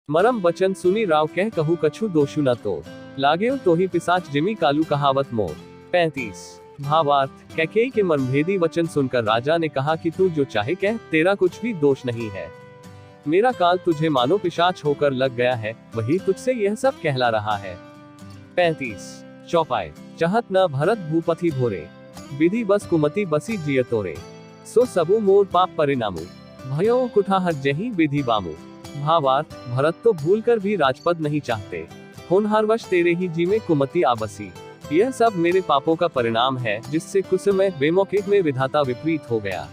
मरम बचन सुनी राव कह कहू कछु दोषु न तो, लागे तो ही पिसाच जिमी कालू कहावत मोर। 35। भावार्थ। कैकेयी के मर्मभेदी वचन सुनकर राजा ने कहा कि तू जो चाहे कह, तेरा कुछ भी दोष नहीं है। मेरा काल तुझे मानो पिशाच होकर लग गया है, वही तुझसे यह सब कहला रहा है। 35। चौपाई। चाहत न भरत भूपति भोरे, विधि बस कुमति बसी जिय तोरे, सो सबु मोर पाप परिणामु, भयो कुठाहर जही विधि बामु। भावार्थ। भरत तो भूलकर भी राजपद नहीं चाहते, होनहारवश तेरे ही जी में कुमति आबसी। यह सब मेरे पापों का परिणाम है, जिससे कुसमय बेमौके में विधाता विपरीत हो गया।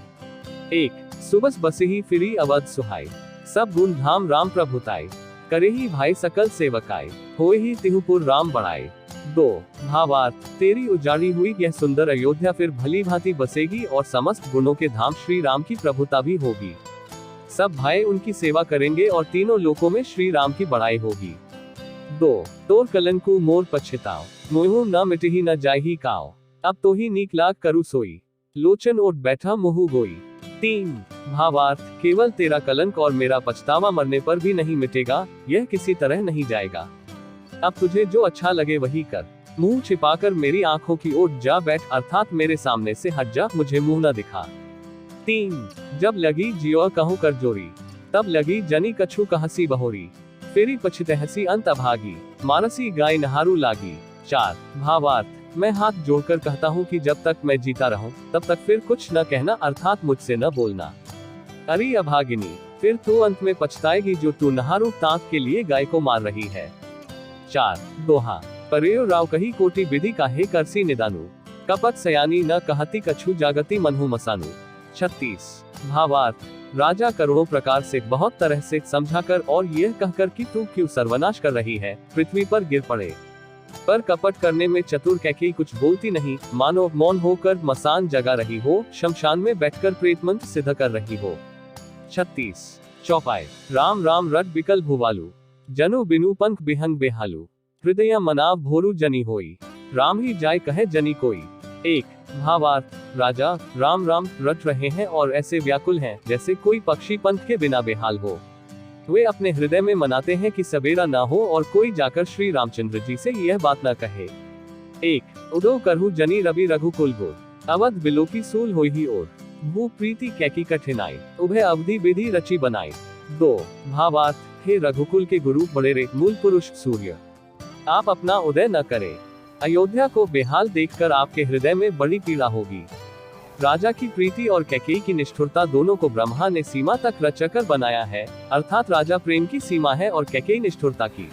1। सुबस बसही फिरी अवध सुहाई, सब गुण धाम राम प्रभुताई, करे ही भाई सकल सेवकाई, होए ही तिहुपुर राम बढ़ाए। 2। भावार्थ। तेरी उजाड़ी हुई यह सुंदर अयोध्या फिर भली भांति बसेगी और समस्त गुणों के धाम श्री राम की प्रभुता भी होगी। सब भाई उनकी सेवा करेंगे और तीनों लोकों में श्री राम की बढ़ाई होगी। 2। तोर कलंकु मोर पछताओ, मोहु न मिटही न जाही काओ, अब तो ही नीक लाग करू सोई, लोचन ओट बैठा मुहु गोई। 3। भावार्थ। केवल तेरा कलंक और मेरा पछतावा मरने पर भी नहीं मिटेगा, यह किसी तरह नहीं जाएगा। अब तुझे जो अच्छा लगे वही कर, मुंह छिपाकर मेरी आंखों की ओर जा बैठ, अर्थात मेरे सामने से हट जा, मुझे मुंह न दिखा। 3। जब लगी जियो कहूं कर जोरी, तब लगी जनी कछु कहसी बहोरी, फेरी पछितहसी अंत अभागी, मानसी गाय नहारू लागी। 4। भावार्थ। मैं हाथ जोड़कर कहता हूँ कि जब तक मैं जीता रहूं, तब तक फिर कुछ न कहना, अर्थात मुझसे न बोलना। अरे अभागिनी, फिर तू अंत में पछताएगी जो तू नहारू ताक के लिए गाय को मार रही है। 4। दोहा। परेयो राव कही कोटि विधि काहे करसी निदानु, कपट सयानी न कहती कछु जागती मनहु मसानु। 36। भावार्थ। राजा करोड़ों प्रकार से बहुत तरह से समझाकर और यह कहकर कि तू क्यों सर्वनाश कर रही है, पृथ्वी पर गिर पड़े, पर कपट करने में चतुर कैकेयी कुछ बोलती नहीं, मानो मौन होकर मसान जगा रही हो, शमशान में बैठकर प्रेत मंत्र सिद्ध कर रही हो। 36। चौपाई। राम राम रट बिकल भुवालू, जनु बिनु पंख बिहंग बेहालू, हृदय मनाव भोरू जनी होई, राम ही जाय कहे जनी कोई। 1। भावार्थ। राजा राम राम रट रहे हैं और ऐसे व्याकुल हैं जैसे कोई पक्षी पंख के बिना बेहाल हो। वे अपने हृदय में मनाते हैं कि सवेरा ना हो और कोई जाकर श्री रामचंद्र जी से यह बात न कहे। 1। उदो करहु जनी रवि रघुकुल गोर, अवध बिलो की सूल होई ही ओर, भू प्रीति कैकी कठिनाई, उभय अवधि विधि रची बनाई। 2। भावार्थ। हे रघुकुल के गुरु बड़ेरे मूल पुरुष सूर्य, आप अपना उदय न करें, अयोध्या को बेहाल देखकर आपके हृदय में बड़ी पीड़ा होगी। राजा की प्रीति और कैकेयी की निष्ठुरता दोनों को ब्रह्मा ने सीमा तक रचकर बनाया है, अर्थात राजा प्रेम की सीमा है और कैकेयी निष्ठुरता की।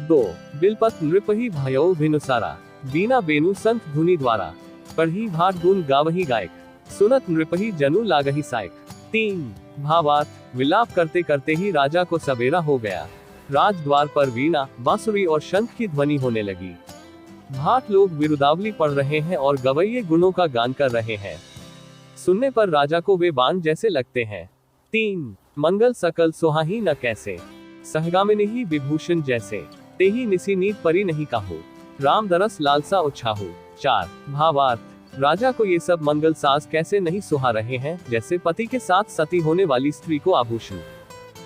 2। बिलपत नृपहि भयो भिनुसारा, बीना बेनु संत धुनि द्वारा, पढ़ी भाट गुण गावही गायक, सुनत नृपहि जनु लागही सायक। 3। भावार्थ। विलाप करते करते ही राजा को सवेरा हो गया, राजद्वार पर वीणा बांसुरी और शंख की ध्वनि होने लगी। भाट लोग विरुदावली पढ़ रहे हैं और गवैये गुणों का गान कर रहे हैं, सुनने पर राजा को वे बाण जैसे लगते हैं। 3। मंगल सकल सोहाही न कैसे, सहगामिनी ही विभूषण जैसे, तेही निसी नीत परी नहीं काहू, राम दरस लालसा उछाहू। 4। भावार्थ। राजा को ये सब मंगल साज कैसे नहीं सुहा रहे हैं, जैसे पति के साथ सती होने वाली स्त्री को आभूषण।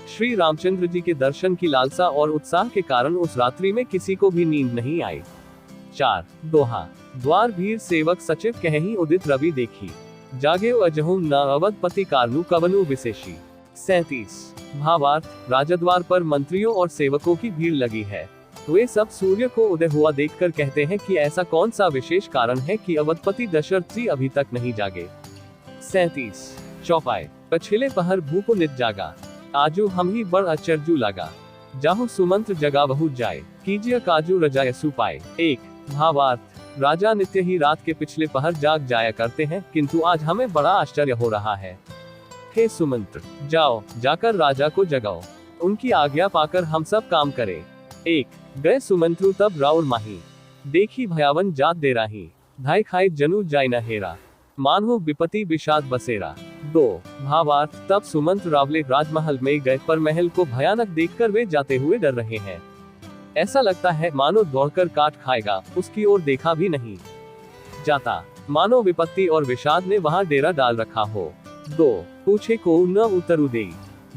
श्री रामचंद्र जी के दर्शन की लालसा और उत्साह के कारण उस रात्रि में किसी को भी नींद नहीं आई। 4। दोहा। द्वार भीर सेवक सचिव कहीं उदित रवि देखी, जागे अजहु न अवधपति कारनु कवनु विशेषी। 37। भावार्थ। राजद्वार पर मंत्रियों और सेवकों की भीड़ लगी है, वे सब सूर्य को उदय हुआ देखकर कहते हैं कि ऐसा कौन सा विशेष कारण है कि अवधपति दशरथ जी अभी तक नहीं जागे। 37। चौपाई। पछिले पहर भूप नित जागा, आजू हम ही बड़ अचरजू लगा, जाहु सुमंत्र जगा बहु जाए, कीजिए काजू रजायसु पाए। 1। भावार्थ। राजा नित्य ही रात के पिछले पहर जाग जाया करते हैं, किंतु आज हमें बड़ा आश्चर्य हो रहा है। हे सुमंत्र, जाओ जाकर राजा को जगाओ, उनकी आज्ञा पाकर हम सब काम करें। 1। गए सुमंत्रु तब राउर माही, देखी भयावन जात दे राही, धाय खाए जनु जाय न हेरा, मानहो विपति विषाद बसेरा। 2। भावार्थ। तब सुमंत्र रावले राजमहल में गए, पर महल को भयानक देखकर वे जाते हुए डर रहे हैं, ऐसा लगता है मानो दौड़कर काट खाएगा, उसकी ओर देखा भी नहीं जाता, मानो विपत्ति और विषाद ने वहां डेरा डाल रखा हो। 2। पूछे को न उतरु दे,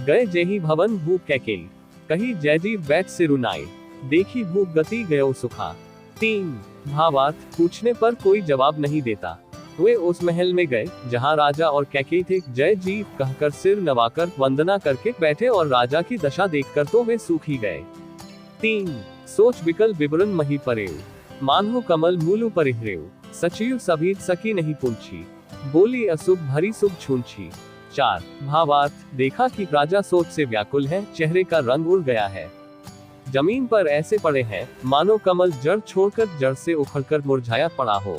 गए जेही भवन भूप कैकेयी, कही जयदीप बैठ सिरुनाई, देखी भूख गति गयो सुखा। 3 भावार्थ, पूछने पर कोई जवाब नहीं देता। वे उस महल में गए जहां राजा और कैकेयी थे। जय जी कहकर सिर नवाकर वंदना करके बैठे और राजा की दशा देखकर तो वे सूख ही गए। 3 सोच विकल विवरण मही परेव, मानहु कमल मूलु परिहरेव, सचिव सभीत सकी नहीं पूछी, बोली अशुभ भरी शुभ छूंछी। 4 भावार्थ, देखा कि राजा सोच से व्याकुल है, चेहरे का रंग उड़ गया है, जमीन पर ऐसे पड़े हैं मानो कमल जड़ छोड़कर जड़ से उखड़कर मुरझाया पड़ा हो।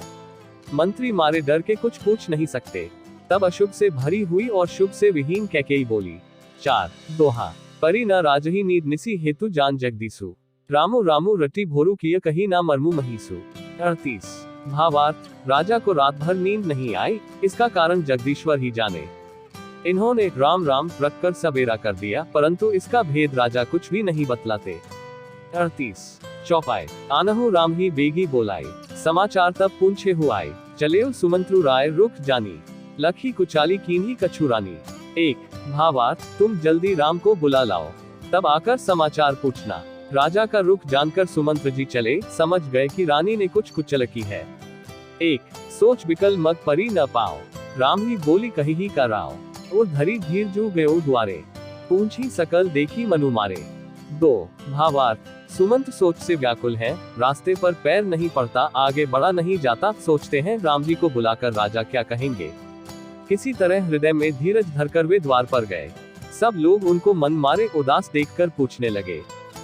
मंत्री मारे डर के कुछ पूछ नहीं सकते। तब अशुभ से भरी हुई और शुभ से विहीन कैकेयी बोली। 4 दोहा, परी न राजही नींद निसी हेतु जान जगदीसु, रामु रामु रटी भोरु किय कही ना मरमु महीसु। 38 भावार्थ, राजा को रात भर नींद नहीं आई, इसका कारण जगदीश्वर ही जाने। इन्होंने राम राम रखकर सवेरा कर दिया, परंतु इसका भेद राजा कुछ भी नहीं बतलाते। 38 चौपाई, आनहु राम ही बेगी बोलाई, समाचार तब पूछे हुआई, चलेउ सुमंत्रु राय रुख जानी, लखी कुचाली कीन्ही कछु रानी। 1 भावार्थ, तुम जल्दी राम को बुला लाओ, तब आकर समाचार पूछना। राजा का रुख जानकर सुमंत्र जी चले, समझ गए कि रानी ने कुछ कुचलकी है। 1 सोच विकल मग परी न पाओ, राम ही बोली कही ही का राव, और धरी धीर जू गयो द्वारे, पूंछी सकल देखी मनु मारे। 2 भावार्थ, सुमंत्र सोच से व्याकुल हैं, रास्ते पर पैर नहीं पड़ता, आगे बढ़ा नहीं जाता, सोचते हैं राम जी को बुलाकर राजा क्या कहेंगे। किसी तरह हृदय में धीरज धरकर वे द्वार पर गए। सब लोग उनको मन मारे उदास देखकर पूछने लगे।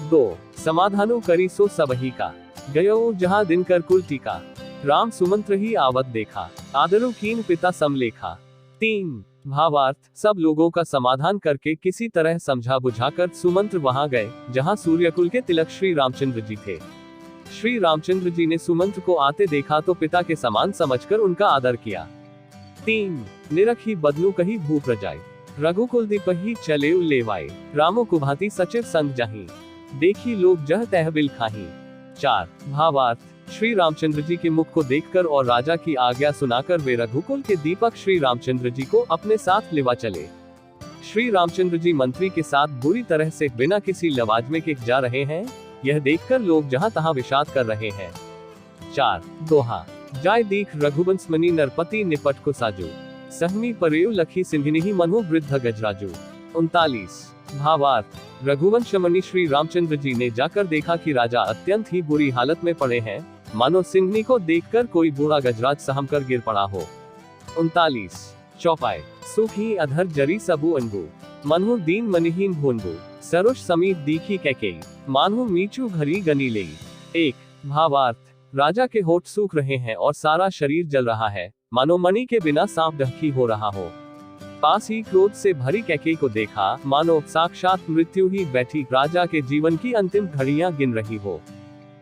2 समाधानु करी सो सबही का, गयो जहाँ दिन कर कुल टीका, राम सुमंत्र ही आवत देखा, आदरु कीन पिता समलेखा। 3 भावार्थ, सब लोगों का समाधान करके किसी तरह समझा बुझाकर सुमंत्र वहां गए जहां सूर्यकुल के तिलक श्री रामचंद्र जी थे। श्री रामचंद्र जी ने सुमंत्र को आते देखा तो पिता के समान समझकर उनका आदर किया। 3 निरखी बदलू कही भूप रजाई, रघुकुल दीपही चले लेवाई, रामो कुभाती सचिव संग जाही, देखी लोग जह तहबिल खाही। 4 भावार्थ, श्री रामचंद्र जी के मुख को देखकर और राजा की आज्ञा सुनाकर वे रघुकुल के दीपक श्री रामचंद्र जी को अपने साथ लेवा चले। श्री रामचंद्र जी मंत्री के साथ बुरी तरह से बिना किसी लवाजमे के जा रहे हैं, यह देखकर लोग जहां तहां विषाद कर रहे हैं। 4 दोहा, जाय दीख रघुवंश मणि नरपति निपट को साजू, सहमी परेव लखी सिंधिनी मनु वृद्ध गजराजू। 39 भावार्थ, रघुवंश मणि श्री रामचंद्र जी ने जाकर देखा कि राजा अत्यंत ही बुरी हालत में पड़े हैं, मानो सिंहनी को देखकर कोई बूढ़ा गजराज सहम कर गिर पड़ा हो। 39 चौपाई, सुखी अधर जरी सबू अनबू, मनहु दीन मनिहीन भोनबू, सरोष समीप दीखी कैकेयी, मानहु मीचू घरी गनी लेई। 1 भावार्थ, राजा के होठ सूख रहे हैं और सारा शरीर जल रहा है, मानो मणि के बिना सांप ढकी हो रहा हो। पास ही क्रोध से भरी कैकेयी को देखा, मानो साक्षात मृत्यु ही बैठी राजा के जीवन की अंतिम घड़ियां गिन रही हो।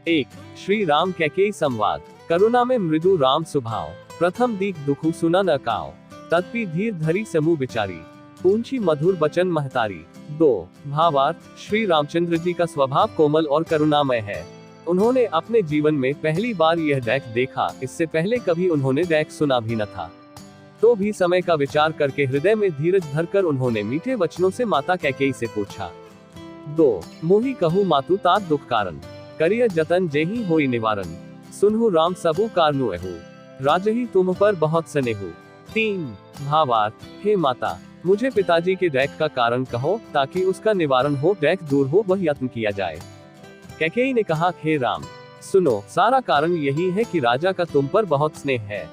1 श्री राम कैकेयी संवाद, करुणा में मृदु राम सुभाव, प्रथम दीख दुखु सुना न काओ, तत्पी धीर धरी समूह विचारी, पूंछी मधुर बचन महतारी। 2 भावार्थ, श्री रामचंद्र जी का स्वभाव कोमल और करुणामय है। उन्होंने अपने जीवन में पहली बार यह दैख देखा, इससे पहले कभी उन्होंने दैख सुना भी न था। तो भी समय का विचार करके हृदय में धीरज धरकर उन्होंने मीठे वचनों से माता कैकेयी से पूछा। 2 मोहि कहू मातु तात दुख कारण, करिय जतन जेहि होई निवारण, सुनहु राम सबु कारनु एहु, राजही तुम पर बहुत स्नेहु। 3 भावार्थ, हे माता, मुझे पिताजी के दैख का कारण कहो ताकि उसका निवारण हो, दैख दूर हो, वह यत्न किया जाए। कैकेयी ने कहा, हे राम सुनो, सारा कारण यही है कि राजा का तुम पर बहुत स्नेह है।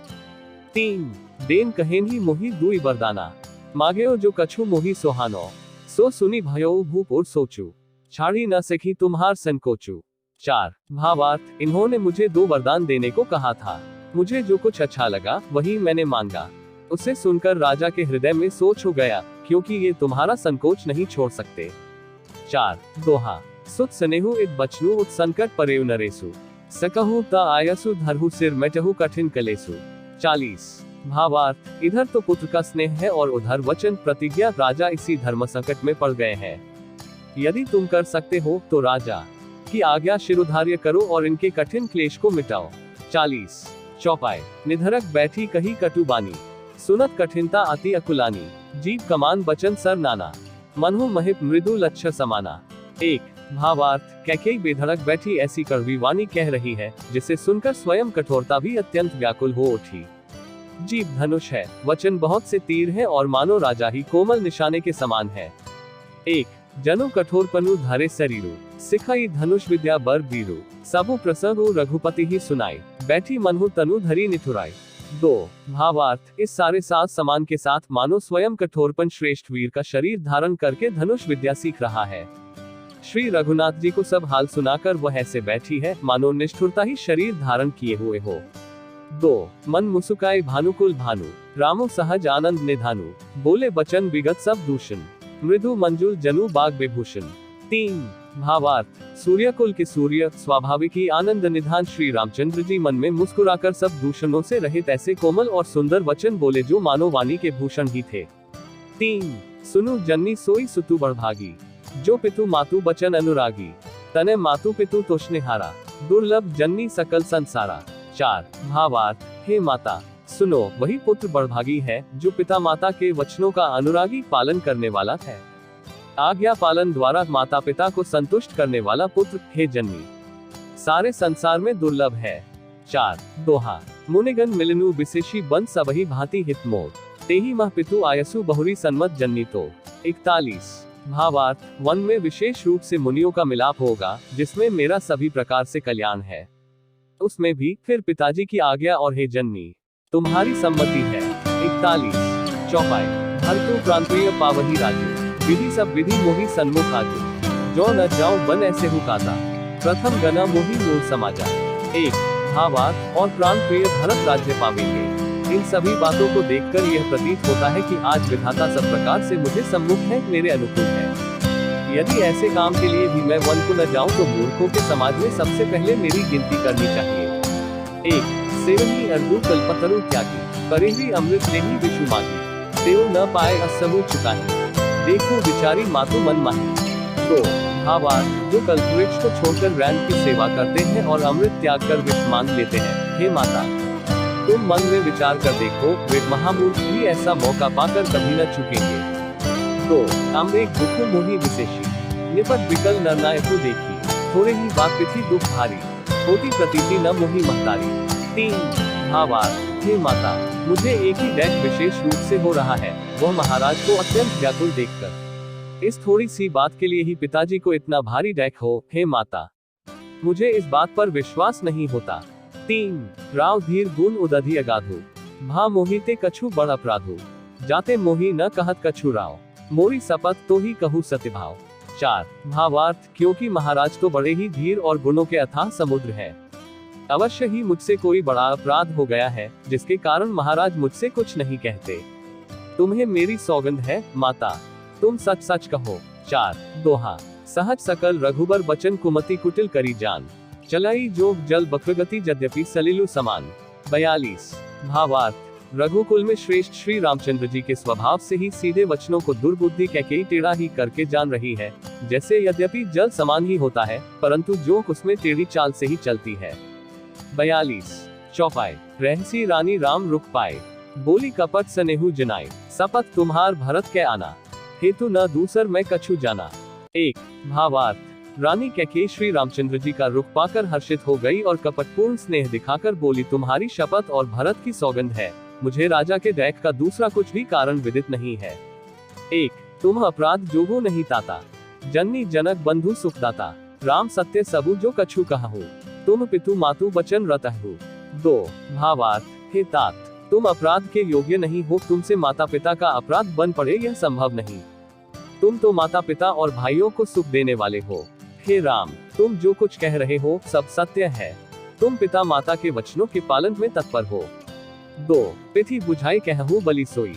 3 देन कहेन ही मोहि दुई वरदाना, मांगेओ जो कछु मोहि सोहानो, सो सुनी भयो भूप और सोचू, छाड़ी न सकी तुम्हार संकोचू। 4 भावार्थ, इन्होंने मुझे 2 वरदान देने को कहा था, मुझे जो कुछ अच्छा लगा वही मैंने मांगा। उसे सुनकर राजा के हृदय में सोच हो गया, क्योंकि ये तुम्हारा संकोच नहीं छोड़ सकते। 4 दोहा, सुत स्नेहु इत बचनु उत संकट परेव नरेसु, सकहु ता आयसु धरहु सिर मेटहु कठिन कलेसु। 40 भावार्थ, इधर तो पुत्र का स्नेह है और उधर वचन प्रतिज्ञा, राजा इसी धर्म संकट में पड़ गए हैं। यदि तुम कर सकते हो तो राजा की आज्ञा शिरोधार्य करो और इनके कठिन क्लेश को मिटाओ। 40 चौपाई, निधरक बैठी कही कटुबानी, सुनत कठिनता अति अकुलानी, जीव कमान बचन सर नाना, मनहु महिप मृदु लक्ष्य समाना। एक भावार्थ, कैकेयी बेधड़क बैठी ऐसी कड़वी वाणी कह रही है जिसे सुनकर स्वयं कठोरता भी अत्यंत व्याकुल हो उठी। जीभ धनुष है, वचन बहुत से तीर है और मानो राजा ही कोमल निशाने के समान है। एक जनु कठोर पनु धारे शरीरु, सिखाई धनुष विद्या बर बीरु, सबु प्रसंग रघुपति ही सुनाई, बैठी मनहु तनु धरी निठुराई। दो भावार्थ, इस सारे सात समान के साथ मानो स्वयं कठोरपन श्रेष्ठ वीर का शरीर धारण करके धनुष विद्या सीख रहा है। श्री रघुनाथ जी को सब हाल सुनाकर वह ऐसे बैठी है मानो निष्ठुरता ही शरीर धारण किए हुए हो। दो मन मुसुकाए भानुकुल भानु, रामो सहज आनंद निधानु, बोले बचन विगत सब दूषण, मृदु मंजुल जनु बाग विभूषण। तीन भावार्थ, सूर्यकुल के सूर्य स्वाभाविक ही आनंद निधान श्री रामचंद्र जी मन में मुस्कुराकर सब दूषणों से रहित ऐसे कोमल और सुंदर वचन बोले जो मानो वाणी के भूषण ही थे। तीन सुनु जननी सोई सुतु बड़भागी, जो पितु मातु बचन अनुरागी, तने मातु पितु तोषनिहारा, दुर्लभ जननी सकल संसारा। चार भावार्थ, हे माता सुनो, वही पुत्र बड़भागी है जो पिता माता के वचनों का अनुरागी पालन करने वाला है। आज्ञा पालन द्वारा माता पिता को संतुष्ट करने वाला पुत्र हे जननी सारे संसार में दुर्लभ है। चार दोहा, मुनिगण मिलनु विशेषी बन सबही भांति हित मोर, तेहि मह पितु आयसु बहुरी सन्मत जननी तो। 41 भावार्थ, वन में विशेष रूप से मुनियों का मिलाप होगा जिसमें मेरा सभी प्रकार से कल्याण है, उसमें भी फिर पिताजी की आज्ञा और हे जननी तुम्हारी सम्मति है। 41 चौपाई, भरतु प्रांतीय पावही राजू, विधि सब विधि मोही सन्मुख आजू, जो न जाऊं बन ऐसे हुकाता, प्रथम गना मोही मूल समाजा। एक भावार्थ, और प्राण प्रिय भरत राज्य पावेंगे। इन सभी बातों को देखकर यह प्रतीत होता है कि आज विधाता सब प्रकार से मुझे सम्मुख है, मेरे अनुकूल है। यदि ऐसे काम के लिए भी मैं वन को न जाऊं तो मूर्खों के समाज में सबसे पहले मेरी गिनती करनी चाहिए। एक सेवनी अर्दु कल्पतरु त्यागी, करेही अमृत लेही विषु मागी, देव न पाए असमु चुकाही, देखो विचारी मातु मन माही। दो भावार्थ, जो कल्पवृक्ष को छोड़कर रैन की सेवा करते हैं और अमृत त्याग कर विष मांग लेते हैं, हे माता तुम मन में विचार कर देखो, वे महामूर्ख भी ऐसा मौका पाकर कभी न चुकेंगे। दो अमृत दुखु मोही विशेषी, निपट विकल नरनायकु देखी, थोड़े ही बात पिथी दुख भारी, होती प्रतीति न मोही महतारी। तीन भावार्थ, हे माता मुझे एक ही डैक विशेष रूप से हो रहा है, वह महाराज को अत्यंत व्याकुल देखकर। इस थोड़ी सी बात के लिए ही पिताजी को इतना भारी डैक हो, हे माता मुझे इस बात पर विश्वास नहीं होता। तीन राव धीर गुण उदधि अगाधु, भा मोहिते कछु बड़ अपराधु, जाते मोही न कहत कछु राव, मोरी सपत तो ही कहू सत्यभाव। चार भावार्थ, क्योंकि महाराज तो बड़े ही धीर और गुणों के अथाह समुद्र है, अवश्य ही मुझसे कोई बड़ा अपराध हो गया है जिसके कारण महाराज मुझसे कुछ नहीं कहते। तुम्हें मेरी सौगंध है माता, तुम सच सच कहो। चार दोहा, सहज सकल रघुबर बचन कुमति कुटिल करी जान, चलाई जोग जल बक्रगति यद्यपि सलिलु समान। 42 भावार्थ, रघुकुल में श्रेष्ठ श्री रामचंद्र जी के स्वभाव से ही सीधे वचनों को दुर्बुद्धि कैकेयी टेढ़ा ही करके जान रही है, जैसे यद्यपि जल समान ही होता है परंतु जोक उसमें टेढ़ी चाल से ही चलती है। 42 चौपाई, रहसी रानी राम रुक पाए, बोली कपट सनेहु जनाए, सपत तुम्हार भरत के आना, हेतु न दूसर मैं कछु जाना। एक भावार्थ, रानी कैकेयी श्री रामचंद्र जी का रुख पाकर हर्षित हो गई और कपटपूर्ण स्नेह दिखाकर बोली तुम्हारी शपथ और भरत की सौगंध है, मुझे राजा के डैक का दूसरा कुछ भी कारण विदित नहीं है। एक तुम अपराध जोगो नहीं ताता, जननी जनक बंधु सुखदाता, राम सत्य सबु जो कछु कहु, तुम पितु मातु बचन रतहु। दो भावार्थ, हे तात तुम अपराध के योग्य नहीं हो, तुमसे माता पिता का अपराध बन पड़े यह संभव नहीं, तुम तो माता पिता और भाइयों को सुख देने वाले हो। हे राम, तुम जो कुछ कह रहे हो सब सत्य है, तुम पिता माता के वचनों के पालन में तत्पर हो। दो पिथि बुझाई कहूँ बलि सोई,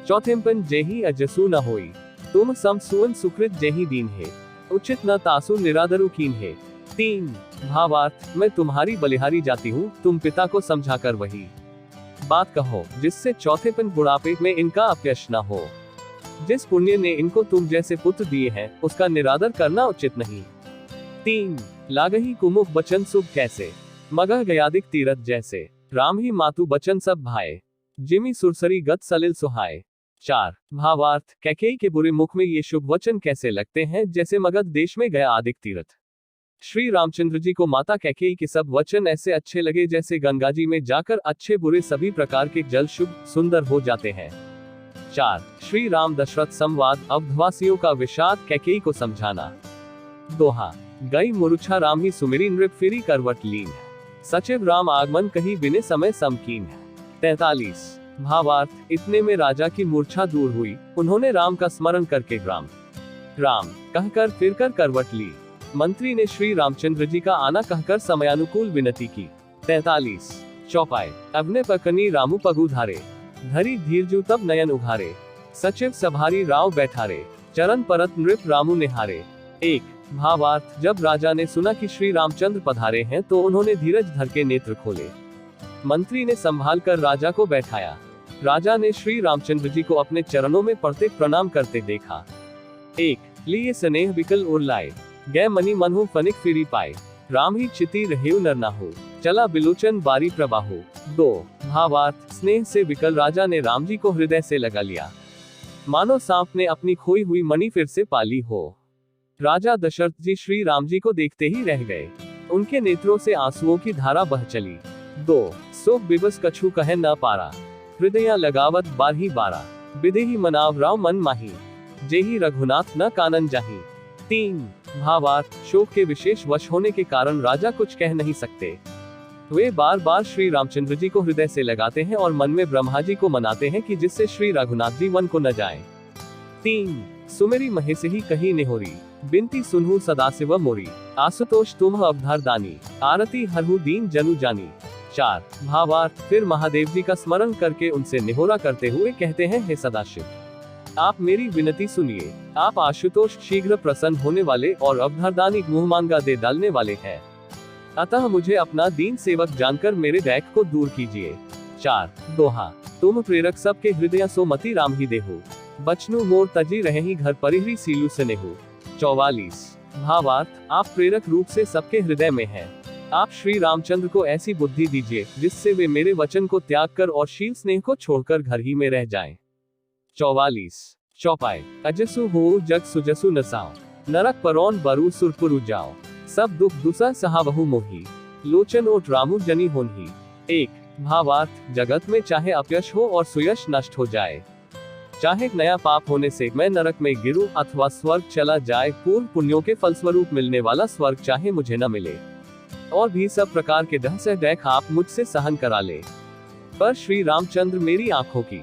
चौथेपन जेही अजसु न होई, तुम सम सुवन सुकृत जेही दीन है, उचित न तासु निरादरु कीन है। तीन भावार्थ, मैं तुम्हारी बलिहारी जाती हूँ, तुम पिता को समझाकर वही बात कहो जिससे चौथेपन बुढ़ापे में इनका अपयश न हो। जिस पुण्य ने इनको तुम जैसे पुत्र दिए हैं उसका निरादर करना उचित नहीं। तीन लागही कुमुख बचन शुभ कैसे, मगह गयादिक तीरथ जैसे, राम ही मातु बचन सब भाए, जिमी सुरसरी गत सलिल सुहाए। 4 भावार्थ कैकेयी के बुरे मुख में ये शुभ वचन कैसे लगते हैं जैसे मगध देश में गया आदिक तीर्थ। श्री रामचंद्र जी को माता कैकेयी के सब वचन ऐसे अच्छे लगे जैसे गंगा जी में जाकर अच्छे बुरे सभी प्रकार के जल शुभ सुंदर हो जाते हैं। 4 श्री राम दशरथ संवाद अवधवासियों का विषाद कैकेयी को समझाना। दोहा गई मुरुछा राम ही सुमिरी नृप फिरी करवट लीन है, सचिव राम आगमन कही बिने समय समकीन है। 43 भावार्थ इतने में राजा की मूर्छा दूर हुई, उन्होंने राम का स्मरण करके राम राम कहकर फिर कर करवट ली। मंत्री ने श्री रामचंद्र जी का आना कहकर समयानुकूल विनती की। 43 चौपाई अवने पकनी रामू पगु धारे, धरी धीरजू तब नयन उघारे, सचिव सभारी राव बैठारे, चरण परत नृप रामू निहारे। 1 भावार्थ जब राजा ने सुना कि श्री रामचंद्र पधारे हैं तो उन्होंने धीरज धर के नेत्र खोले। मंत्री ने संभाल कर राजा को बैठाया। राजा ने श्री रामचंद्र जी को अपने चरणों में पड़ते प्रणाम करते देखा। 1 लिए स्नेह विकल उर लाए, गै मनी मनहु फनिक फिरी पाए, राम ही चिति रहेउ नर नाहु, चला बिलोचन बारी प्रबाहु। 2 भावार्थ स्नेह से विकल राजा ने राम जी को हृदय से लगा लिया, मानो सांप ने अपनी खोई हुई मणि फिर से पाली हो। राजा दशरथ जी श्री राम जी को देखते ही रह गए, उनके नेत्रों से आंसुओं की धारा बह चली। 2 सोक बिबस कछु कहे न पारा, हृदया लगावत बारही बारा, बिदेही मनाव राव मन माही, जेही रघुनाथ न कानन जाही। 3 भावार्थ शोक के विशेष वश होने के कारण राजा कुछ कह नहीं सकते। वे बार बार श्री रामचंद्र जी को हृदय से लगाते हैं और मन में ब्रह्मा जी को मनाते हैं कि जिससे श्री रघुनाथ जी वन को न जाए। 3 सुमेरी महेश ही कही नेहोरी, बिनती सुनहु सदाशिव मोरी, आशुतोष तुम अवधार दानी, आरती हरहु दीन जनु जानी। 4 भावार्थ फिर महादेव जी का स्मरण करके उनसे निहोरा करते हुए कहते हैं, हे सदाशिव आप मेरी विनती सुनिए, आप आशुतोष शीघ्र प्रसन्न होने वाले और अवधारदानी मुंह मांगा दे डालने वाले हैं, अतः मुझे अपना दीन सेवक जानकर मेरे दैख को दूर कीजिए। 4 दोहा तुम प्रेरक सबके हृदय सो मति राम ही देहु, बचनु मोर तजी रहे ही घर परिहरी सीलू स्नेहु। 44 भावार्थ आप प्रेरक रूप से सबके हृदय में हैं, आप श्री रामचंद्र को ऐसी बुद्धि दीजिए जिससे वे मेरे वचन को त्याग कर और शील स्नेह को छोड़कर घर ही में रह जाएं। 44 चौपाई अजसु हो जग सुजसु नसाओ, नरक परौन बरु सुरपुरु जाओ, सब दुख दुसा सहावहु मोही, लोचन ओट रामु जनी होनही। 1 भावार्थ जगत में चाहे अपयश हो और सुयश नष्ट हो जाए, चाहे नया पाप होने से मैं नरक में गिरूं अथवा स्वर्ग चला जाए, पूर्व पुण्यों के फलस्वरूप मिलने वाला स्वर्ग चाहे मुझे न मिले, और भी सब प्रकार के दह से दैख आप मुझसे सहन करा ले, पर श्री रामचंद्र मेरी आंखों की